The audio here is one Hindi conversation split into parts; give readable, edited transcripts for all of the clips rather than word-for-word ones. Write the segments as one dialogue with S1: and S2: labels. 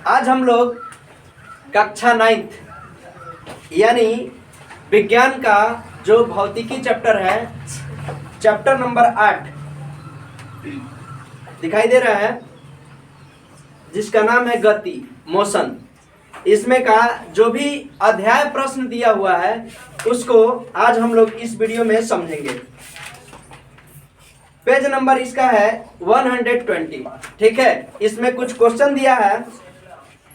S1: आज हम लोग कक्षा 9th यानी विज्ञान का जो भौतिकी चैप्टर है, चैप्टर नंबर 8 दिखाई दे रहा है, जिसका नाम है गति, मोशन। इसमें का जो भी अध्याय प्रश्न दिया हुआ है उसको आज हम लोग इस वीडियो में समझेंगे। पेज नंबर इसका है 120। ठीक है, इसमें कुछ क्वेश्चन दिया है,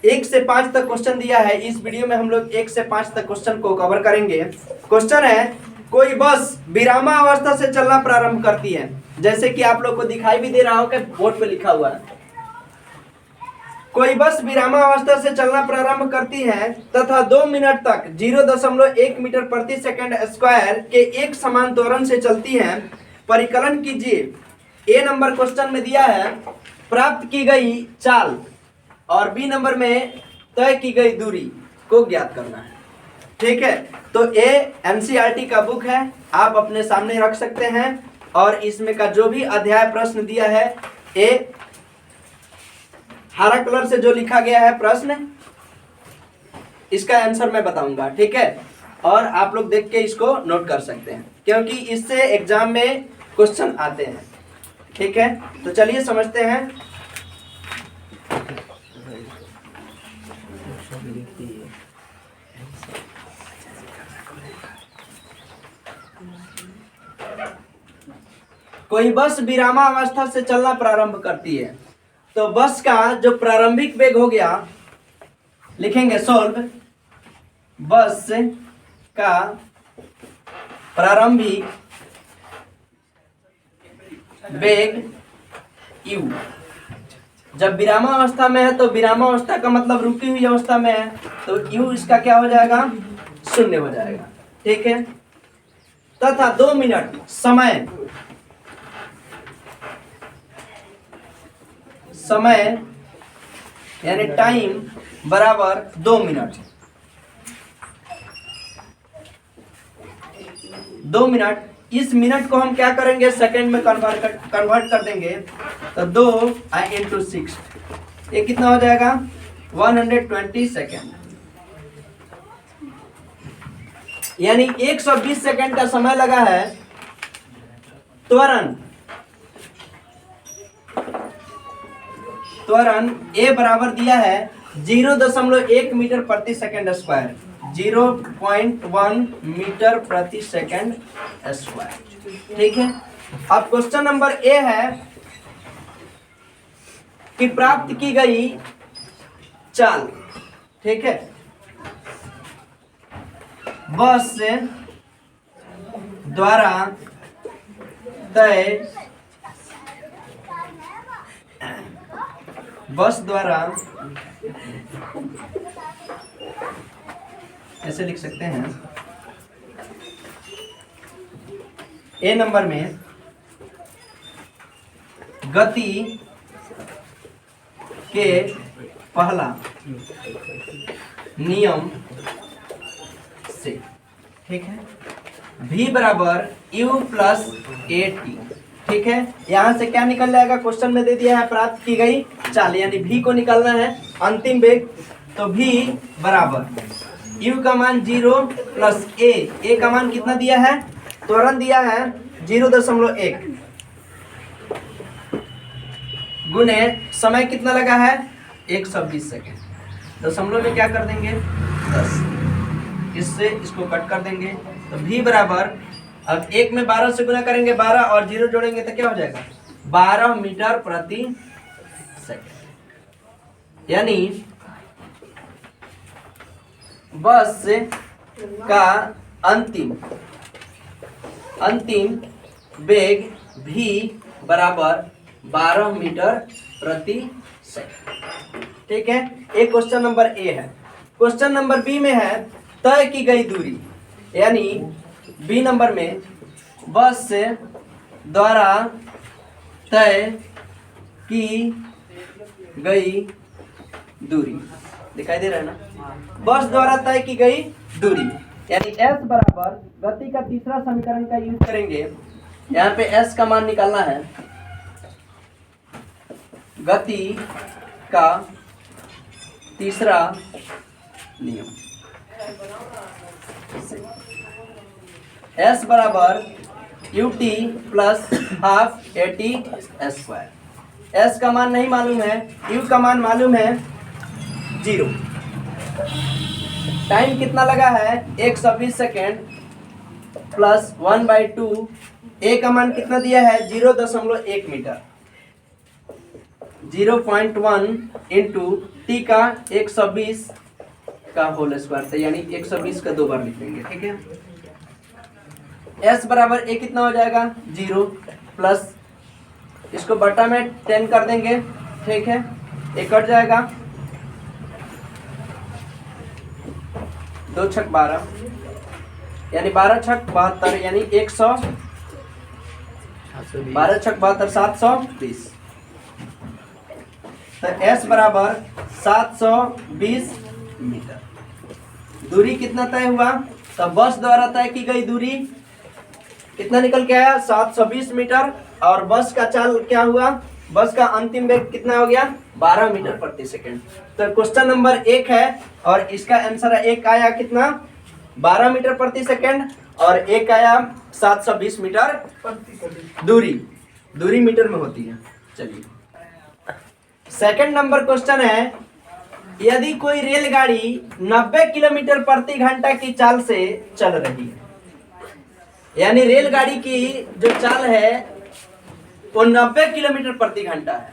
S1: 1 से 5 तक क्वेश्चन दिया है। इस वीडियो में हम लोग 1 से 5 तक क्वेश्चन को कवर करेंगे। क्वेश्चन है, कोई बस विरामावस्था से चलना प्रारंभ करती है, जैसे कि आप लोग को दिखाई भी दे रहा होगा, बोर्ड पे लिखा हुआ है। कोई बस विरामावस्था से चलना प्रारंभ करती है तथा 2 मिनट तक 0.1 मीटर प्रति सेकंड स्क्वायर के एक समान त्वरण से चलती है। परिकलन कीजिए। ए नंबर क्वेश्चन में दिया है प्राप्त की गई चाल और बी नंबर में तय की गई दूरी को ज्ञात करना है। ठीक है, तो ए एनसीईआरटी का बुक है, आप अपने सामने रख सकते हैं। और इसमें का जो भी अध्याय प्रश्न दिया है, ए हरा कलर से जो लिखा गया है प्रश्न, इसका आंसर मैं बताऊंगा। ठीक है, और आप लोग देख के इसको नोट कर सकते हैं, क्योंकि इससे एग्जाम में क्वेश्चन आते हैं। ठीक है, तो चलिए समझते हैं। कोई बस विरामावस्था से चलना प्रारंभ करती है, तो बस का जो प्रारंभिक वेग हो गया, लिखेंगे सोल्व। बस का प्रारंभिक वेग u। जब विरामावस्था में है तो विरामावस्था का मतलब रुकी हुई अवस्था में है, तो u इसका क्या हो जाएगा, 0 हो जाएगा। ठीक है, तथा 2 मिनट समय यानी टाइम बराबर 2 मिनट। 2 मिनट, इस मिनट को हम क्या करेंगे, सेकंड में कन्वर्ट कर देंगे, तो 2 × 6 ये कितना हो जाएगा, 120 सेकेंड। यानी 120 सेकेंड का समय लगा है त्वरण ए बराबर दिया है 0.1 मीटर प्रति सेकंड स्क्वायर, 0.1 मीटर प्रति सेकंड स्क्वायर। ठीक है, अब क्वेश्चन नंबर ए है कि प्राप्त की गई चाल। ठीक है, बस द्वारा तय ऐसे लिख सकते हैं, ए नंबर में गति के पहला नियम से। ठीक है, v बराबर u प्लस at। ठीक है, यहां से क्या निकल जाएगा, क्वेश्चन में दे दिया है प्राप्त की गई चाल, यानी v को निकालना है, अंतिम वेग। तो v बराबर u का मान 0 प्लस a का मान कितना दिया है, त्वरण दिया है 0.1 गुने समय कितना लगा है, 120 सेकेंड। दशमलव में क्या कर देंगे, 10, इससे इसको कट कर देंगे। तो v बराबर, अब 1 में 12 से गुना करेंगे, 12 और 0 जोड़ेंगे तो क्या हो जाएगा, 12 मीटर प्रति सेकेंड। यानी बस का अंतिम वेग v बराबर 12 मीटर प्रति सेकंड। ठीक है, एक क्वेश्चन नंबर ए है। क्वेश्चन नंबर बी में है तय की गई दूरी, यानी बी नंबर में बस द्वारा तय की गई दूरी, दिखाई दे रहा है ना, बस द्वारा तय की गई दूरी, यानी s बराबर गति का तीसरा समीकरण का यूज करेंगे। यहाँ पे s का मान निकालना है, गति का तीसरा नियम, S बराबर ut plus half AT square. S का मान नहीं मालूम है, U का मान मालूम है 0। टाइम कितना लगा है 120 सेकेंड प्लस 1/2। A का मान कितना दिया है 0.1 मीटर, 0.1 इंटू T का 120 का होल स्क्वायर, तो यानी 120 का 2 बार लिखेंगे। ठीक है, S बराबर A कितना हो जाएगा 0 प्लस इसको बटा में 10 कर देंगे। ठीक है, ये कट जाएगा, 2 छक 12 यानी 12 छक 72 यानी 100, 12 छक 72 720। तो S बराबर 720 मीटर। दूरी कितना तय हुआ, तो बस द्वारा तय की गई दूरी कितना निकल के आया 720 मीटर, और बस का चाल क्या हुआ, बस का अंतिम वेग कितना हो गया 12 मीटर प्रति सेकंड। तो क्वेश्चन नंबर 1 है और इसका आंसर है, एक आया कितना 12 मीटर प्रति सेकंड और एक आया 720 मीटर दूरी मीटर में होती है। चलिए सेकंड नंबर क्वेश्चन है, यदि कोई रेलगाड़ी 90 किलोमीटर प्रति घंटा की चाल से चल रही है, यानी रेलगाड़ी की जो चाल है वो 90 किलोमीटर प्रति घंटा है।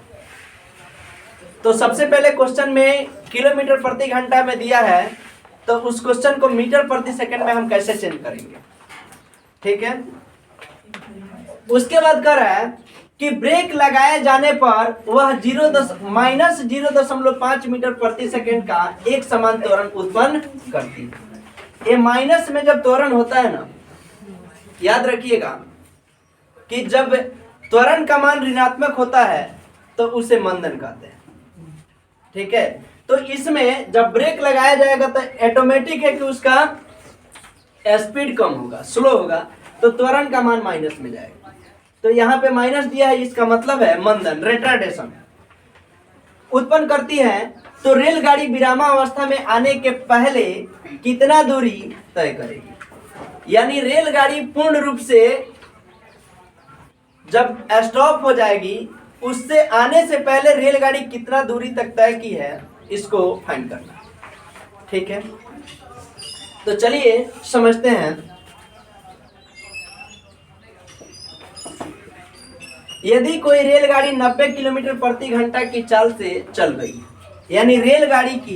S1: तो सबसे पहले क्वेश्चन में किलोमीटर प्रति घंटा में दिया है, तो उस क्वेश्चन को मीटर प्रति सेकंड में हम कैसे चेंज करेंगे। ठीक है, उसके बाद कह रहा है कि ब्रेक लगाए जाने पर वह -0.5 मीटर प्रति सेकंड का एक समान त्वरण उत्पन्न करती है। ये माइनस में जब त्वरण होता है ना, याद रखिएगा कि जब त्वरण का मान ऋणात्मक होता है तो उसे मंदन कहते हैं। ठीक है, तो इसमें जब ब्रेक लगाया जाएगा तो ऑटोमेटिक है कि उसका स्पीड कम होगा, स्लो होगा, तो त्वरण का मान माइनस में जाएगा। तो यहाँ पे माइनस दिया है, इसका मतलब है मंदन, रिटार्डेशन उत्पन्न करती है। तो रेलगाड़ी विरामावस्था में आने के पहले कितना दूरी तय करेगी, यानी रेलगाड़ी पूर्ण रूप से जब स्टॉप हो जाएगी उससे आने से पहले रेलगाड़ी कितना दूरी तक तय की है, इसको फाइंड करना। ठीक है, तो चलिए समझते हैं। यदि कोई रेलगाड़ी 90 किलोमीटर प्रति घंटा की चाल से चल गई, यानी रेलगाड़ी की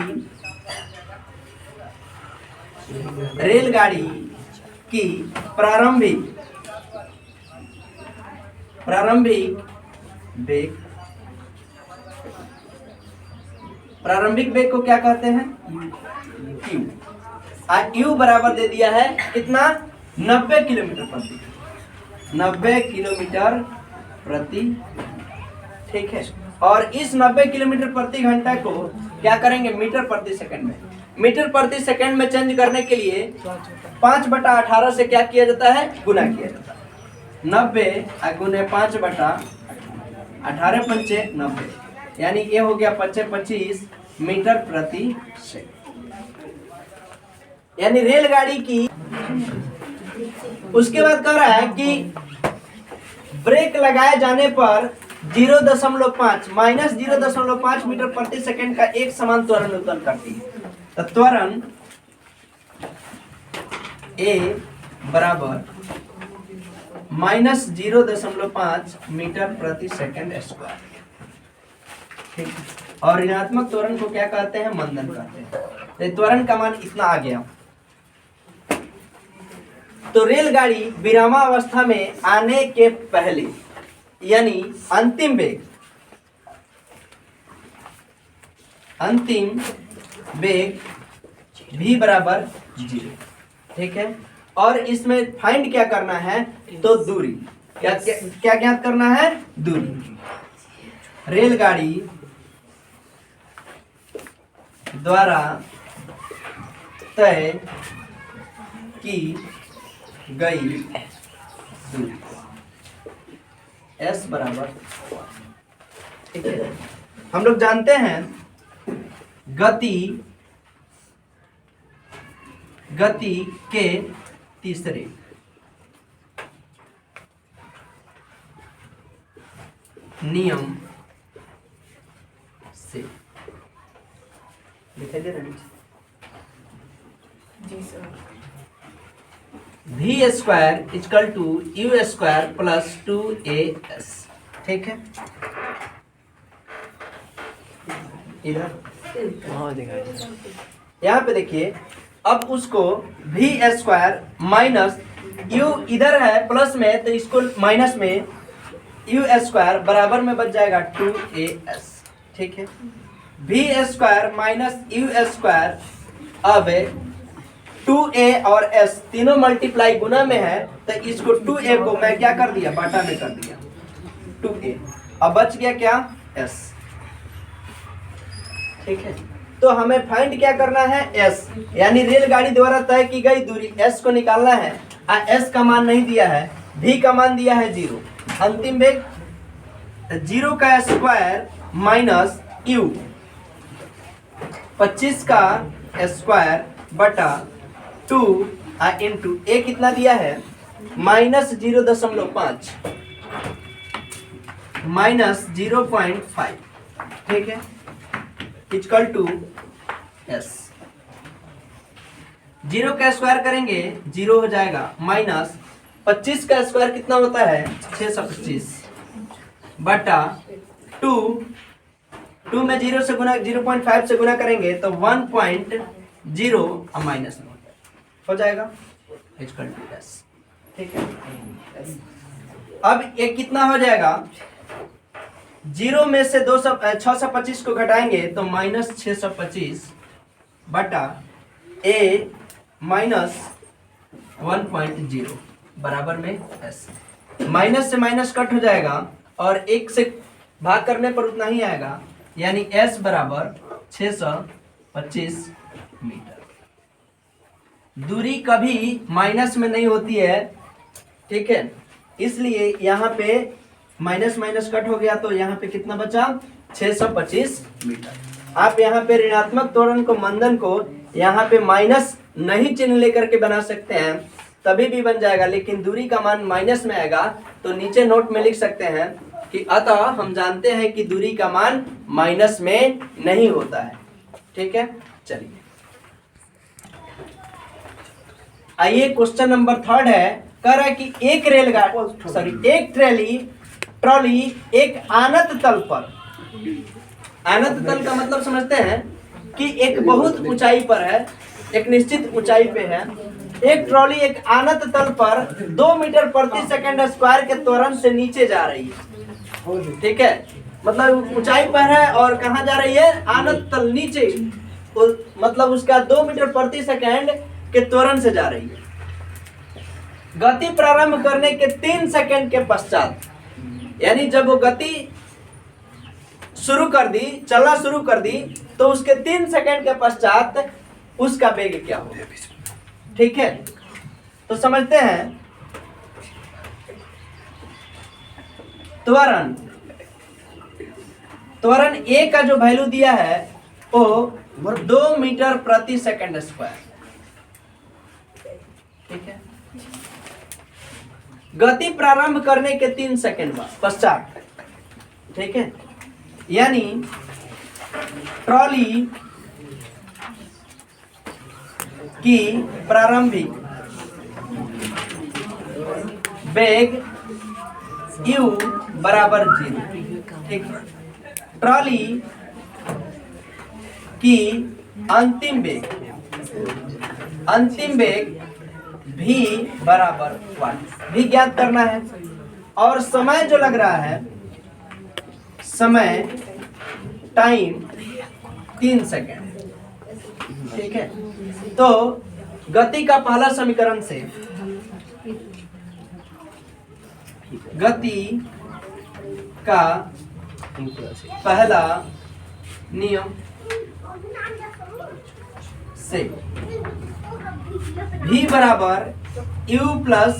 S1: प्रारंभिक वेग को क्या कहते हैं Q। U बराबर दे दिया है कितना 90 किलोमीटर प्रति। ठीक है, और इस 90 किलोमीटर प्रति घंटा को क्या करेंगे मीटर प्रति सेकंड में। मीटर प्रति सेकंड में चेंज करने के लिए 5/18 से क्या किया जाता है, गुना किया जाता है। 90 गुने 5/18 पंचे 90, यानी ये हो गया 25 मीटर प्रति सेकंड, यानी रेलगाड़ी की। उसके बाद कह रहा है कि ब्रेक लगाए जाने पर 0.5 -0.5 मीटर प्रति सेकंड का एक समान त्वरण उत्पन्न करती है। तो त्वरण A बराबर -0.5 मीटर प्रति सेकंड स्क्वायर। ठीक, और ऋणात्मक त्वरण को क्या कहते हैं, मंदन कहते हैं। तो त्वरण का मान इतना आ गया। तो रेलगाड़ी विरामावस्था में आने के पहले, यानी अंतिम वेग v बराबर 0। ठीक है, और इसमें फाइंड क्या करना है, तो दूरी क्या ज्ञात करना है, दूरी रेलगाड़ी द्वारा तय की गई दूरी S बराबर। ठीक है, हम लोग जानते हैं गति के तीसरे नियम से। दिखाई दे रहा है
S2: जी sir.
S1: v square equal to u square plus 2as। ठीक है, इधर यहाँ पे देखिए, अब उसको v स्क्वायर माइनस u इधर है प्लस में, तो इसको माइनस में u स्क्वायर बराबर में बच जाएगा 2as। ठीक है, v square minus u square, अब 2a और s तीनों मल्टीप्लाई गुना में है, तो इसको 2a को मैं क्या कर दिया, बाटा में कर दिया 2a, अब बच गया क्या, s। ठीक है, तो हमें फाइंड क्या करना है, s, यानी रेलगाड़ी द्वारा तय की गई दूरी s को निकालना है। s का मान नहीं दिया है, v का मान दिया है 0। अंतिम वेग 0 का स्क्वायर माइनस u 25 का स्क्वायर बटा 2 इंटू a कितना दिया है, माइनस 0.5 माइनस 0.5। ठीक है, इक्वल टू s। 0 का स्क्वायर करेंगे 0 हो जाएगा, माइनस 25 का स्क्वायर कितना होता है, 625 बटा 2 में 0 से गुना 0.5 से गुना करेंगे तो 1.0 माइनस में हो जाएगा, इक्वल टू s। ठीक है, अब ये कितना हो जाएगा, 0 में से 625 को घटाएंगे तो माइनस 625 बटा a माइनस 1.0 बराबर में s। माइनस से माइनस कट हो जाएगा और 1 से भाग करने पर उतना ही आएगा, यानी s बराबर 625 मीटर। दूरी कभी माइनस में नहीं होती है, ठीक है, इसलिए यहाँ पे माइनस माइनस कट हो गया, तो यहाँ पे कितना बचा, 625 मीटर। आप यहाँ पे ऋणात्मक त्वरण को, मंदन को यहाँ पे माइनस नहीं चिन्ह लेकर के बना सकते हैं, तभी भी बन जाएगा, लेकिन दूरी का मान माइनस में आएगा, तो नीचे नोट में लिख सकते हैं कि अतः हम जानते हैं कि दूरी का मान माइनस में नहीं होता है। ठीक है, चलिए आइए, क्वेश्चन नंबर 3 है, कह रहा है कि एक ट्रॉली एक आनत तल पर, आनत तल का मतलब समझते हैं कि एक बहुत ऊंचाई पर है, एक निश्चित ऊंचाई पे है। एक ट्रॉली एक आनत तल पर 2 मीटर प्रति सेकंड स्क्वायर के त्वरण से नीचे जा रही है। ठीक है, मतलब ऊंचाई पर है और कहाँ जा रही है, आनत तल नीचे, मतलब उसका 2 मीटर प्रति सेकंड के त्वरण से जा रही है। गति प्रारंभ करने के 3 सेकंड के पश्चात, यानी जब वो गति शुरू कर दी, चलना शुरू कर दी, तो उसके 3 सेकंड के पश्चात उसका वेग क्या होगा। ठीक है, तो समझते हैं, त्वरण ए का जो वैल्यू दिया है वो 2 मीटर प्रति सेकंड स्क्वायर। ठीक है, गति प्रारंभ करने के 3 सेकंड पश्चात, ठीक है, यानी ट्रॉली की प्रारंभिक वेग u बराबर 0। ठीक है, ट्रॉली की अंतिम वेग v बराबर 1 भी ज्ञात करना है, और समय जो लग रहा है, समय टाइम 3 सेकंड। ठीक है, तो गति का पहला समीकरण से गति का पहला नियम से v बराबर u प्लस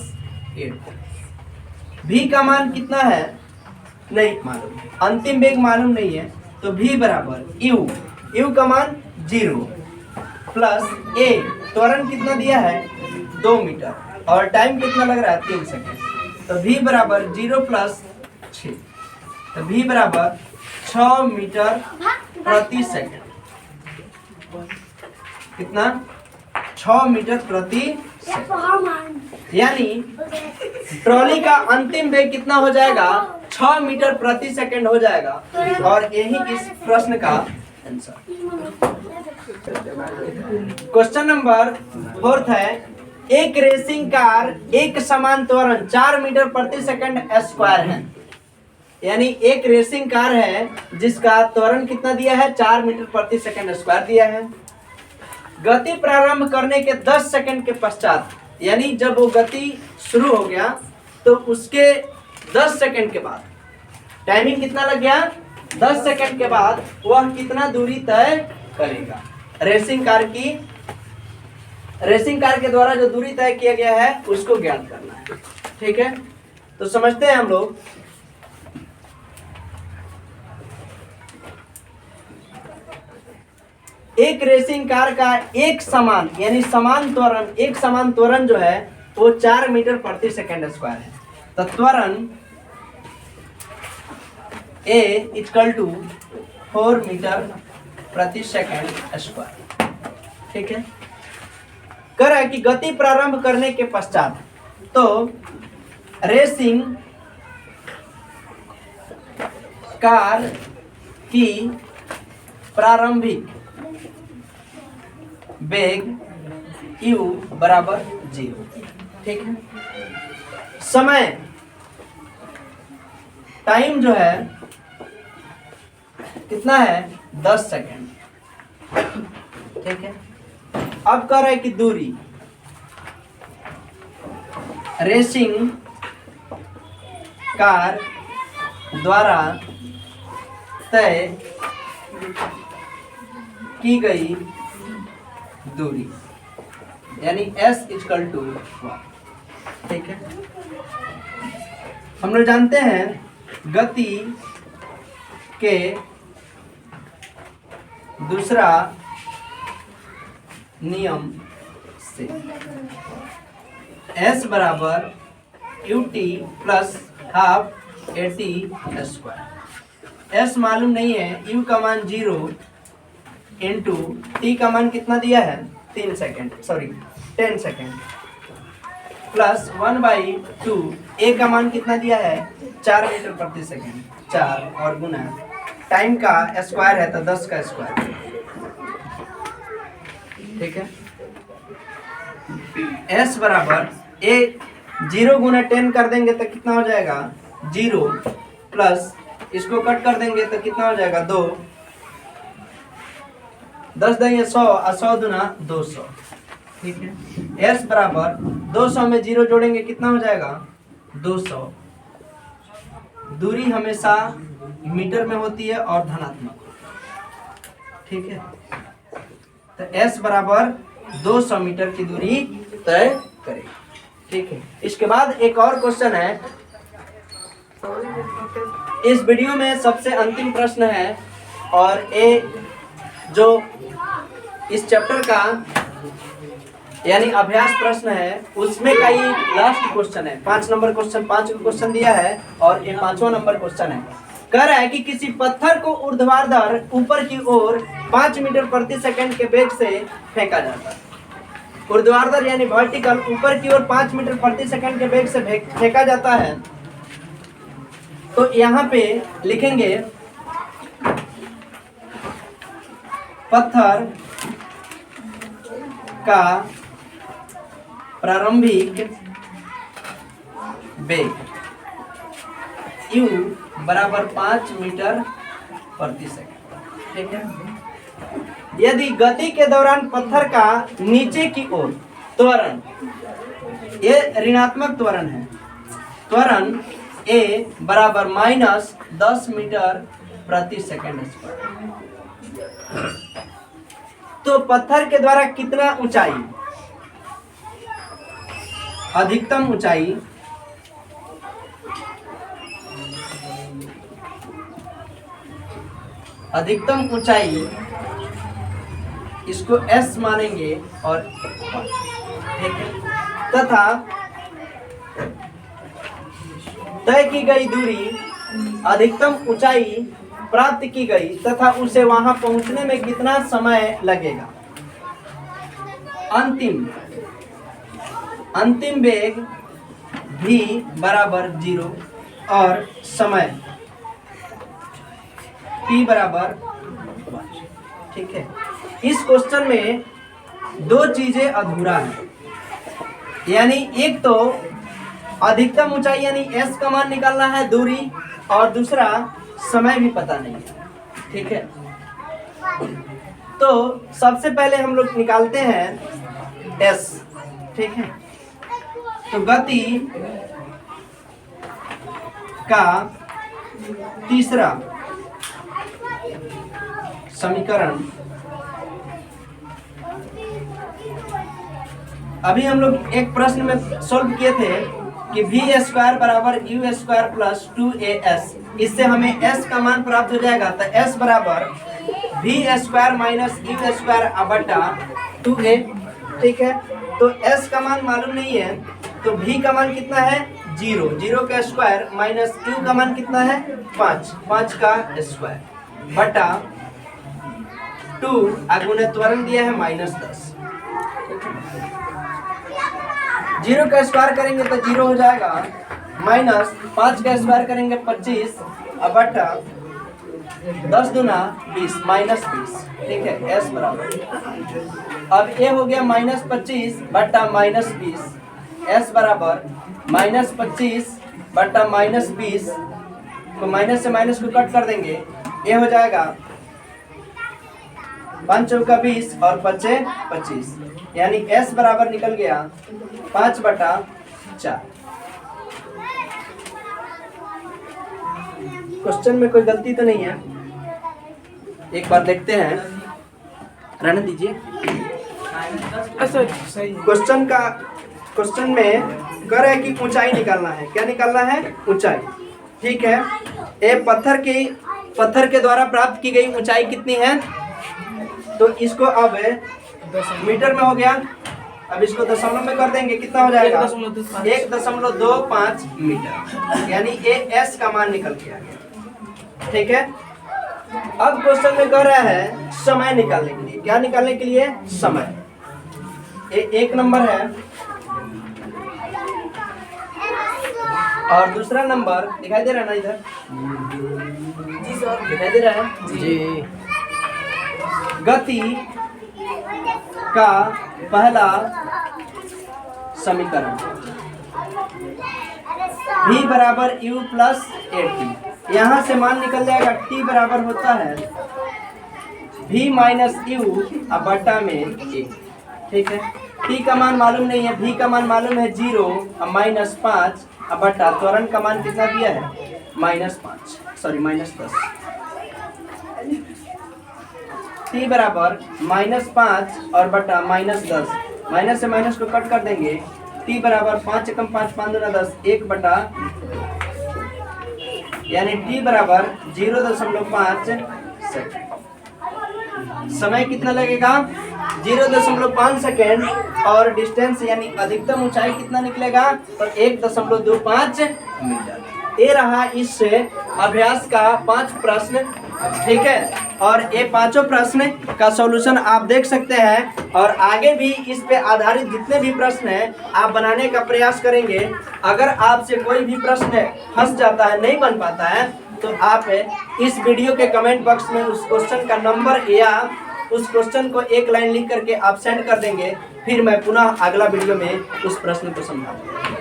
S1: 8। v का मान कितना है, नहीं मालूम, अंतिम वेग मालूम नहीं है, तो v बराबर u u का मान 0 प्लस a त्वरण कितना दिया है 2 मीटर और टाइम कितना लग रहा है 3 सेकेंड। तो v बराबर 0 प्लस 6, तो v बराबर 6 मीटर प्रति सेकेंड। कितना 6 मीटर प्रति सेकेंड, यानी ट्रॉली का अंतिम वेग कितना हो जाएगा 6 मीटर प्रति सेकेंड हो जाएगा। और यही इस प्रश्न का आंसर। क्वेश्चन नंबर 4 है, एक रेसिंग कार एक समान त्वरण 4 मीटर प्रति सेकंड स्क्वायर है। यानी एक रेसिंग कार है जिसका त्वरण कितना दिया है 4 मीटर प्रति सेकंड स्क्वायर दिया है। गति प्रारंभ करने के 10 सेकंड के पश्चात, यानी जब वो गति शुरू हो गया तो उसके 10 सेकंड के बाद, टाइमिंग कितना लग गया 10 सेकंड के बाद वह कितना दूरी तय करेगा। रेसिंग कार के द्वारा जो दूरी तय किया गया है उसको ज्ञात करना है। ठीक है, तो समझते हैं हम लोग। एक रेसिंग कार का एक समान यानी समान त्वरण जो है वो 4 मीटर प्रति सेकंड स्क्वायर है। तो त्वरण A इक्वल टू 4 मीटर प्रति सेकंड स्क्वायर। ठीक है, कह रहा है कि गति प्रारंभ करने के पश्चात, तो रेसिंग कार की प्रारंभिक वेग u बराबर 0। ठीक है, समय टाइम जो है कितना है 10 सेकेंड। ठीक है, अब कह रहा है कि दूरी रेसिंग कार द्वारा तय की गई दूरी यानी s इक्वल टू 1। ठीक है, हम लोग जानते हैं गति के दूसरा नियम से s बराबर ut plus half at square. s मालूम नहीं है, u का मान 0 इंटू t का मान कितना दिया है 10 सेकेंड प्लस 1/2 a का मान कितना दिया है 4 मीटर प्रति सेकेंड, 4 और गुना टाइम का स्क्वायर है तो 10 का स्क्वायर। ठीक है, s बराबर a 0 गुना 10 कर देंगे तो कितना हो जाएगा 0 प्लस इसको कट कर देंगे तो कितना हो जाएगा 2, 10 देंगे 100 और 100 दुना 200। ठीक है, s बराबर 200 में 0 जोड़ेंगे कितना हो जाएगा 200। दूरी हमेशा मीटर में होती है और धनात्मक। ठीक है, तो s बराबर 200 मीटर की दूरी तय करें। ठीक है, इसके बाद एक और क्वेश्चन है, इस वीडियो में सबसे अंतिम प्रश्न है और ये जो इस चैप्टर का यानी अभ्यास प्रश्न है उसमें का ये लास्ट क्वेश्चन है। 5 नंबर क्वेश्चन, 5 क्वेश्चन दिया है और ये 5वां नंबर क्वेश्चन है। कह रहा है कि किसी पत्थर को ऊर्ध्वाधर ऊपर की ओर 5 मीटर प्रति सेकंड के वेग से फेंका जाता है। ऊर्ध्वाधर यानी वर्टिकल ऊपर की ओर 5 मीटर प्रति सेकंड के वेग से फेंका जाता है। तो यहाँ पे लिखेंगे पत्थर का प्रारंभिक वेग u बराबर 5 मीटर प्रति सेकंड। ठीक है, यदि गति के दौरान पत्थर का नीचे की ओर त्वरण, ये ऋणात्मक त्वरण है, त्वरण a बराबर -10 मीटर प्रति सेकंड स्क्वायर, तो पत्थर के द्वारा कितना ऊंचाई, अधिकतम ऊंचाई इसको S मानेंगे और ठीक है, तथा तय की गई दूरी अधिकतम ऊंचाई प्राप्त की गई तथा उसे वहां पहुंचने में कितना समय लगेगा। अंतिम वेग v बराबर 0 और समय t बराबर 5। ठीक है, इस क्वेश्चन में दो चीजें अधूरा है, यानी एक तो अधिकतम ऊंचाई यानी s का मान निकालना है दूरी, और दूसरा समय भी पता नहीं है। ठीक है, तो सबसे पहले हम लोग निकालते हैं s। ठीक है, तो गति का तीसरा समीकरण, अभी हम लोग एक प्रश्न में सॉल्व किए थे कि v स्क्वायर बराबर u स्क्वायर प्लस 2as, इससे हमें s का मान प्राप्त हो जाएगा। तो s बराबर v square minus u square बटा 2a। ठीक है, तो s का मान मालूम नहीं है, तो v का मान कितना है 0, 0 का स्क्वायर माइनस u का मान कितना है 5, 5 का स्क्वायर बटा 2 आगुने त्वरण दिया है -10। 0 का स्क्वायर करेंगे तो 0 हो जाएगा, माइनस 5 का स्क्वायर करेंगे 25 बटा 10 दूना 20 -20। ठीक है, s बराबर, अब a हो गया -25 बटा -20, s बराबर -25 बटा -20 को माइनस से माइनस को कट कर देंगे, a हो जाएगा 5 चौका 20 और 5 25, यानी s बराबर निकल गया 5 बटा 4। क्वेश्चन में कोई गलती तो नहीं है, एक बार देखते हैं, रहने दीजिए। क्वेश्चन में कह रहा है कि ऊंचाई निकालना है। क्या निकालना है? ऊंचाई। ठीक है, पत्थर के द्वारा प्राप्त की गई ऊंचाई कितनी है? तो इसको अब मीटर में हो गया, अब इसको दशमलव में कर देंगे, कितना हो जाएगा 1.25 मीटर, यानी ये s का मान निकल गया। ठीक है, अब क्वेश्चन में कह रहा है समय निकालने के लिए। क्या निकालने के लिए? समय। एक नंबर है और दूसरा नंबर दिखाई दे रहा है ना इधर? जी सर, दिखाई दे रहा है जी। गति का पहला समीकरण v बराबर u प्लस at, यहाँ से मान निकल जाएगा t बराबर होता है v माइनस u बटा में a। ठीक है, t का मान मालूम नहीं है, v का मान मालूम है 0 -5 बटा त्वरण का मान कितना दिया है -10। t बराबर -5 और बटा -10, माइनस से माइनस को कट कर देंगे, t बराबर 5 कम 5 5 दूना 10, 1 बटा, यानी t बराबर 0.5 सेकंड। समय कितना लगेगा? 0.5 सेकेंड, और डिस्टेंस यानी अधिकतम ऊंचाई कितना निकलेगा? तो 1.25 मीटर। ये रहा इस अभ्यास का 5 प्रश्न। ठीक है, और ये पांचों प्रश्न का सॉल्यूशन आप देख सकते हैं, और आगे भी इस पे आधारित जितने भी प्रश्न हैं आप बनाने का प्रयास करेंगे। अगर आपसे कोई भी प्रश्न फंस जाता है, नहीं बन पाता है, तो आप इस वीडियो के कमेंट बॉक्स में उस क्वेश्चन का नंबर या उस क्वेश्चन को एक लाइन लिख करके आप सेंड कर देंगे, फिर मैं पुनः अगला वीडियो में उस प्रश्न को समझाऊंगा।